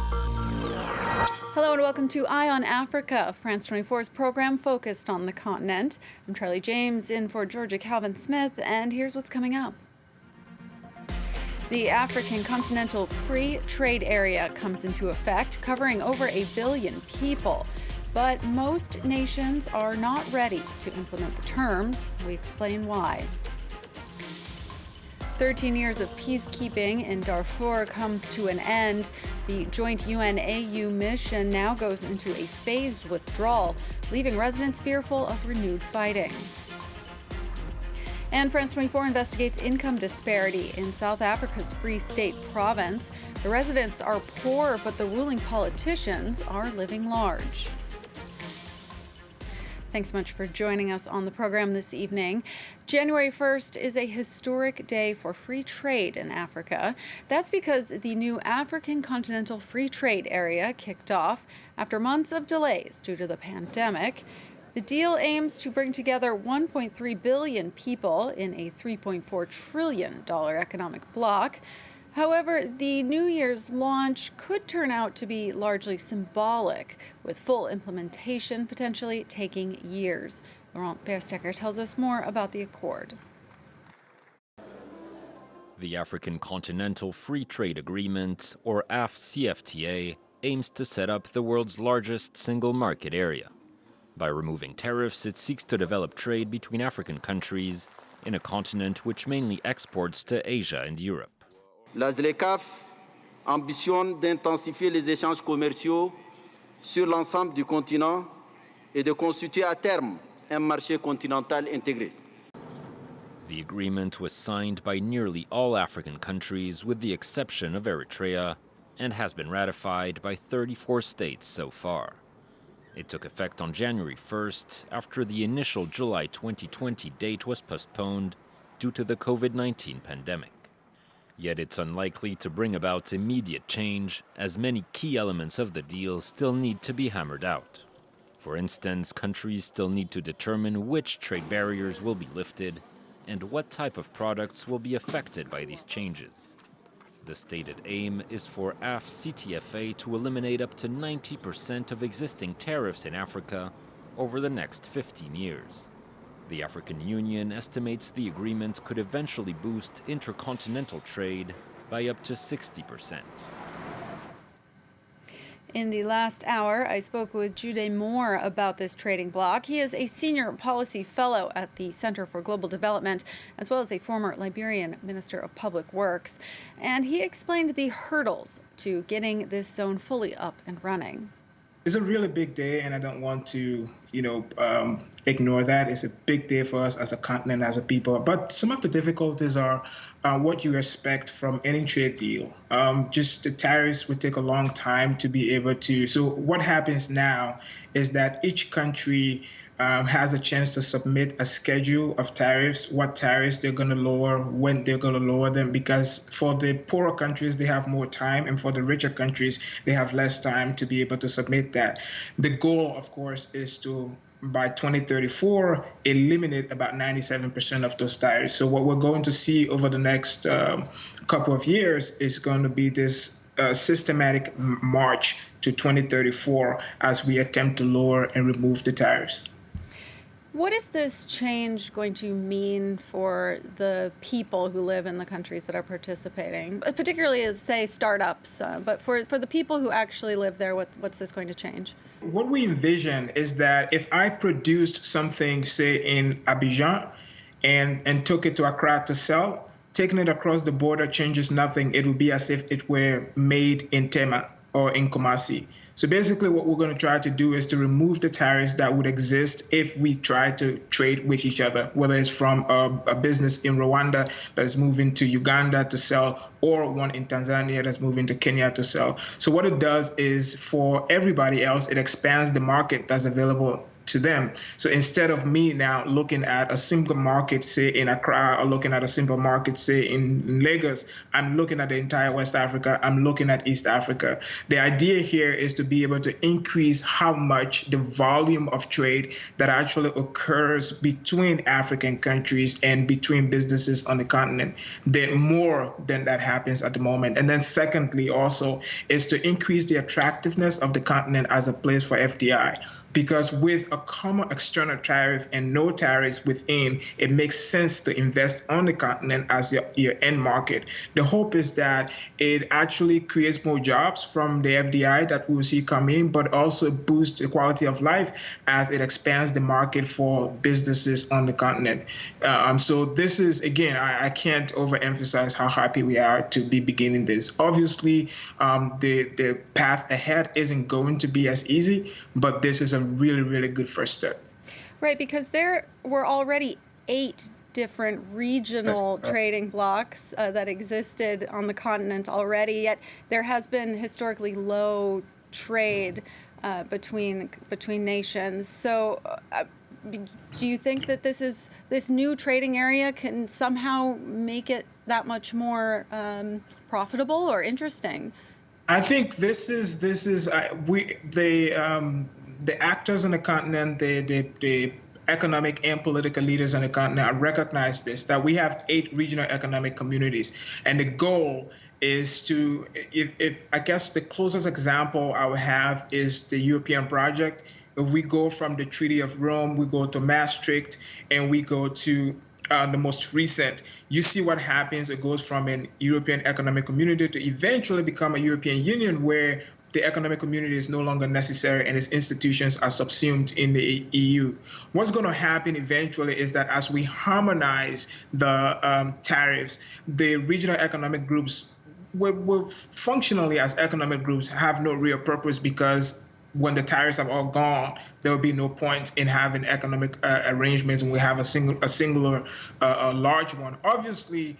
Hello and welcome to Eye on Africa, France 24's program focused on the continent. I'm Charlie James in for Georgia Calvin-Smith, and here's what's coming up. The African Continental Free Trade Area comes into effect, covering over 1 billion people. But most nations are not ready to implement the terms. We explain why. 13 years of peacekeeping in Darfur comes to an end. The joint UN-AU mission now goes into a phased withdrawal, leaving residents fearful of renewed fighting. And France 24 investigates income disparity in South Africa's Free State province. The residents are poor, but the ruling politicians are living large. Thanks so much for joining us on the program this evening. January 1st is a historic day for free trade in Africa. That's because the new African Continental Free Trade Area kicked off after months of delays due to the pandemic. The deal aims to bring together 1.3 billion people in a $3.4 trillion economic bloc. However, the New Year's launch could turn out to be largely symbolic, with full implementation potentially taking years. Laurent Verstecker tells us more about the accord. The African Continental Free Trade Agreement, or AfCFTA, aims to set up the world's largest single market area. By removing tariffs, it seeks to develop trade between African countries in a continent which mainly exports to Asia and Europe. La ZLECAf ambitionne d'intensifier les échanges commerciaux sur l'ensemble du continent et de constituer à terme un marché continental intégré. The agreement was signed by nearly all African countries with the exception of Eritrea and has been ratified by 34 states so far. It took effect on January 1st after the initial July 2020 date was postponed due to the COVID-19 pandemic. Yet it's unlikely to bring about immediate change, as many key elements of the deal still need to be hammered out. For instance, countries still need to determine which trade barriers will be lifted and what type of products will be affected by these changes. The stated aim is for AfCFTA to eliminate up to 90% of existing tariffs in Africa over the next 15 years. The African Union estimates the agreement could eventually boost intercontinental trade by up to 60%. In the last hour, I spoke with Gyude more about this trading bloc. He is a senior policy fellow at the Center for Global Development, as well as a former Liberian Minister of Public Works. And he explained the hurdles to getting this zone fully up and running. It's a really big day, and I don't want to, ignore that. It's a big day for us as a continent, as a people. But some of the difficulties are what you expect from any trade deal. Just the tariffs would take a long time to be able to. So what happens now is that each country has a chance to submit a schedule of tariffs, what tariffs they're going to lower, when they're going to lower them, because for the poorer countries, they have more time, and for the richer countries, they have less time to be able to submit that. The goal, of course, is to, by 2034, eliminate about 97% of those tariffs. So what we're going to see over the next couple of years is going to be this systematic march to 2034 as we attempt to lower and remove the tariffs. What is this change going to mean for the people who live in the countries that are participating, particularly as, say, startups, but for the people who actually live there, what's this going to change? What we envision is that if I produced something, say, in Abidjan and took it to Accra to sell, taking it across the border changes nothing. It would be as if it were made in Tema or in Kumasi. So basically what we're going to try to do is to remove the tariffs that would exist if we try to trade with each other, whether it's from a business in Rwanda that is moving to Uganda to sell, or one in Tanzania that's moving to Kenya to sell. So what it does is for everybody else, it expands the market that's available to them. So instead of me now looking at a single market, say in Accra, or looking at a single market, say in Lagos, I'm looking at the entire West Africa, I'm looking at East Africa. The idea here is to be able to increase how much the volume of trade that actually occurs between African countries and between businesses on the continent. Then more than that happens at the moment. And then secondly also is to increase the attractiveness of the continent as a place for FDI. Because with a common external tariff and no tariffs within, it makes sense to invest on the continent as your end market. The hope is that it actually creates more jobs from the FDI that we will see come in, but also boosts the quality of life as it expands the market for businesses on the continent. So this is, again, I can't overemphasize how happy we are to be beginning this. Obviously, the path ahead isn't going to be as easy, but this is a really, really good first step. Right, because there were already 8 different regional trading blocs that existed on the continent already, yet there has been historically low trade between nations. So do you think that this new trading area can somehow make it that much more profitable or interesting? I think the actors on the continent, the economic and political leaders on the continent recognize this, that we have 8 regional economic communities. And the goal is to, if I guess the closest example I would have is the European project. If we go from the Treaty of Rome, we go to Maastricht, and we go to the most recent, you see what happens. It goes from an European economic community to eventually become a European Union, where the economic community is no longer necessary and its institutions are subsumed in the EU. What's going to happen eventually is that as we harmonize the tariffs, the regional economic groups will functionally as economic groups have no real purpose, because when the tariffs have all gone, there will be no point in having economic arrangements when we have a singular large one. Obviously,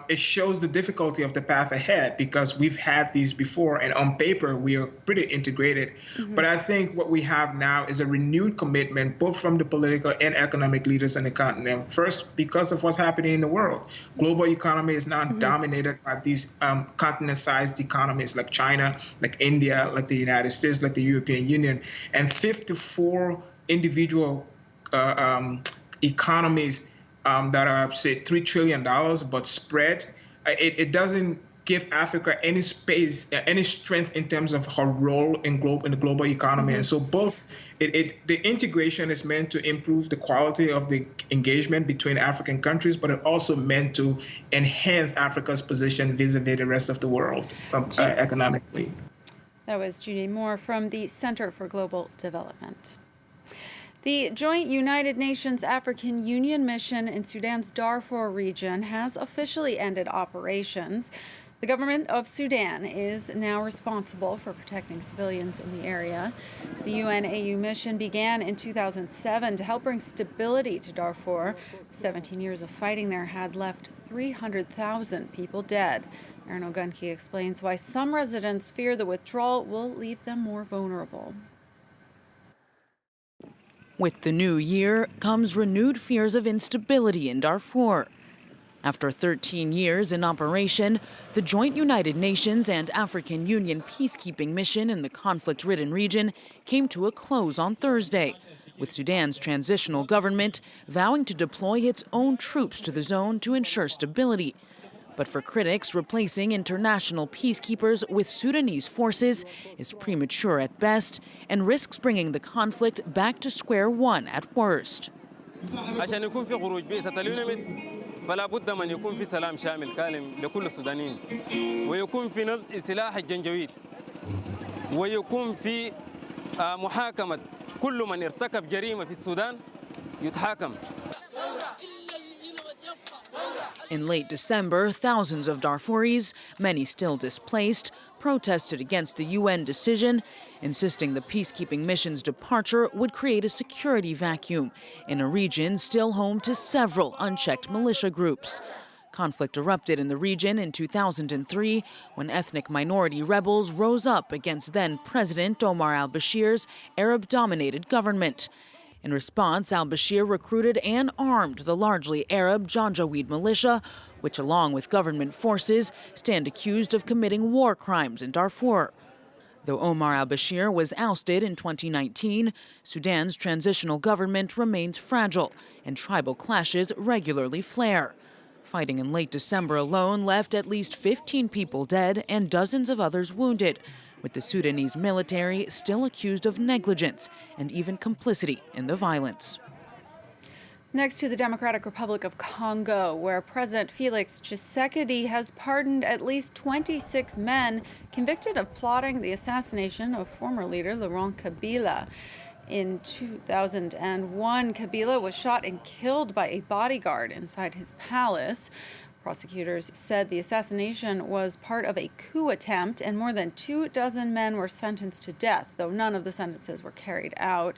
it shows the difficulty of the path ahead, because we've had these before, and on paper we are pretty integrated. Mm-hmm. But I think what we have now is a renewed commitment, both from the political and economic leaders on the continent. First, because of what's happening in the world. Global economy is now dominated by these continent-sized economies like China, like India, like the United States, like the European Union, and 54 individual economies that are, say, $3 trillion, but spread. It doesn't give Africa any space, any strength in terms of her role in the global economy. And so the integration is meant to improve the quality of the engagement between African countries, but it also meant to enhance Africa's position vis-a-vis the rest of the world economically. That was Gyude Moore from the Center for Global Development. The joint United Nations African Union mission in Sudan's Darfur region has officially ended operations. The government of Sudan is now responsible for protecting civilians in the area. The UNAU mission began in 2007 to help bring stability to Darfur. 17 years of fighting there had left 300,000 people dead. Aaron Ogunki explains why some residents fear the withdrawal will leave them more vulnerable. With the new year comes renewed fears of instability in Darfur. After 13 years in operation, the joint United Nations and African Union peacekeeping mission in the conflict-ridden region came to a close on Thursday, with Sudan's transitional government vowing to deploy its own troops to the zone to ensure stability. But for critics, replacing international peacekeepers with Sudanese forces is premature at best and risks bringing the conflict back to square one at worst. فلا بد من يكون في سلام شامل كامل لكل السودانيين ويكون في نزع سلاح الجنجويد ويكون في محاكمة كل من ارتكب جريمة في السودان يتحاكم. In late December, thousands of Darfuris, many still displaced, protested against the UN decision, insisting the peacekeeping mission's departure would create a security vacuum in a region still home to several unchecked militia groups. Conflict erupted in the region in 2003 when ethnic minority rebels rose up against then-President Omar al-Bashir's Arab-dominated government. In response, al-Bashir recruited and armed the largely Arab Janjaweed militia, which, along with government forces, stand accused of committing war crimes in Darfur. Though Omar al-Bashir was ousted in 2019, Sudan's transitional government remains fragile, and tribal clashes regularly flare. Fighting in late December alone left at least 15 people dead and dozens of others wounded, with the Sudanese military still accused of negligence and even complicity in the violence. Next to the Democratic Republic of Congo, where President Felix Tshisekedi has pardoned at least 26 men convicted of plotting the assassination of former leader Laurent Kabila. In 2001, Kabila was shot and killed by a bodyguard inside his palace. Prosecutors said the assassination was part of a coup attempt, and more than 24 men were sentenced to death, though none of the sentences were carried out.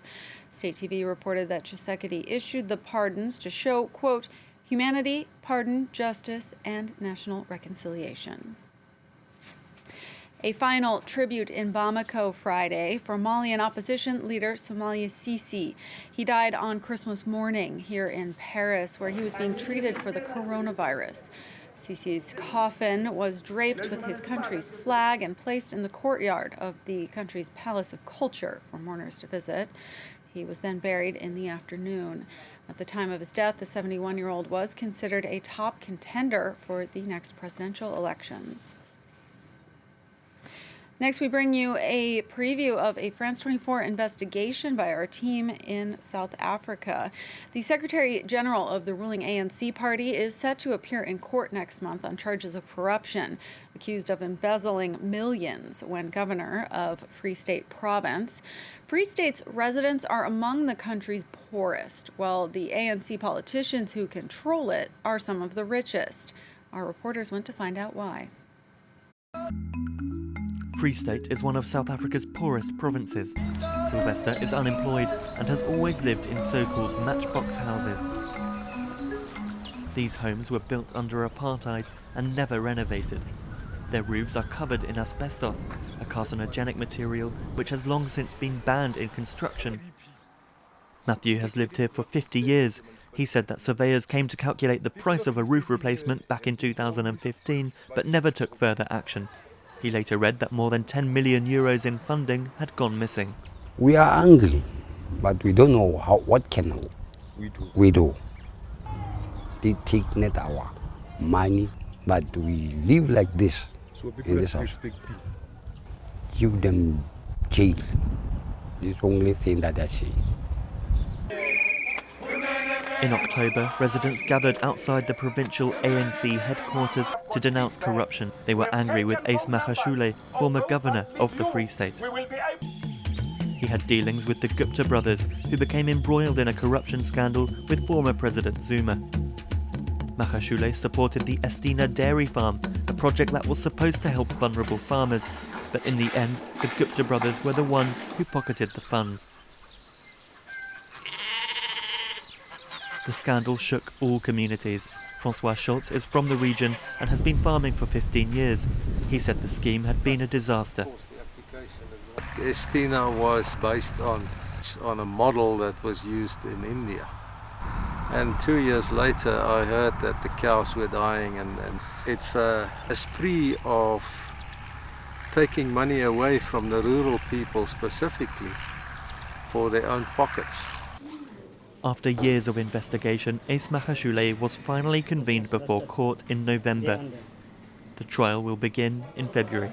State TV reported that Tshisekedi issued the pardons to show, quote, humanity, pardon, justice, and national reconciliation. A final tribute in Bamako Friday for Malian opposition leader Somalia Sisi. He died on Christmas morning here in Paris, where he was being treated for the coronavirus. Sisi's coffin was draped with his country's flag and placed in the courtyard of the country's Palace of Culture for mourners to visit. He was then buried in the afternoon. At the time of his death, the 71-year-old was considered a top contender for the next presidential elections. Next, we bring you a preview of a France 24 investigation by our team in South Africa. The Secretary General of the ruling ANC party is set to appear in court next month on charges of corruption, accused of embezzling millions when governor of Free State Province. Free State's residents are among the country's poorest, while the ANC politicians who control it are some of the richest. Our reporters went to find out why. Free State is one of South Africa's poorest provinces. Sylvester is unemployed and has always lived in so-called matchbox houses. These homes were built under apartheid and never renovated. Their roofs are covered in asbestos, a carcinogenic material which has long since been banned in construction. Matthew has lived here for 50 years. He said that surveyors came to calculate the price of a roof replacement back in 2015, but never took further action. He later read that more than 10 million euros in funding had gone missing. We are angry, but we don't know what can we do. They take not our money, but we live like this in this house. Give them jail. It's the only thing that I see. In October, residents gathered outside the provincial ANC headquarters to denounce corruption. They were angry with Ace Magashule, former governor of the Free State. He had dealings with the Gyude brothers, who became embroiled in a corruption scandal with former President Zuma. Magashule supported the Estina dairy farm, a project that was supposed to help vulnerable farmers. But in the end, the Gyude brothers were the ones who pocketed the funds. The scandal shook all communities. Francois Schultz is from the region and has been farming for 15 years. He said the scheme had been a disaster. Estina was based on a model that was used in India. And 2 years later I heard that the cows were dying, and it's a spree of taking money away from the rural people specifically for their own pockets. After years of investigation, Ace Magashule was finally convened before court in November. The trial will begin in February.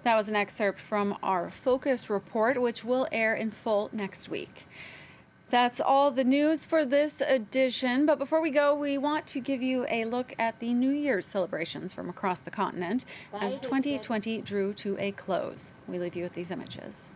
That was an excerpt from our Focus report, which will air in full next week. That's all the news for this edition. But before we go, we want to give you a look at the New Year's celebrations from across the continent as 2020 drew to a close. We leave you with these images.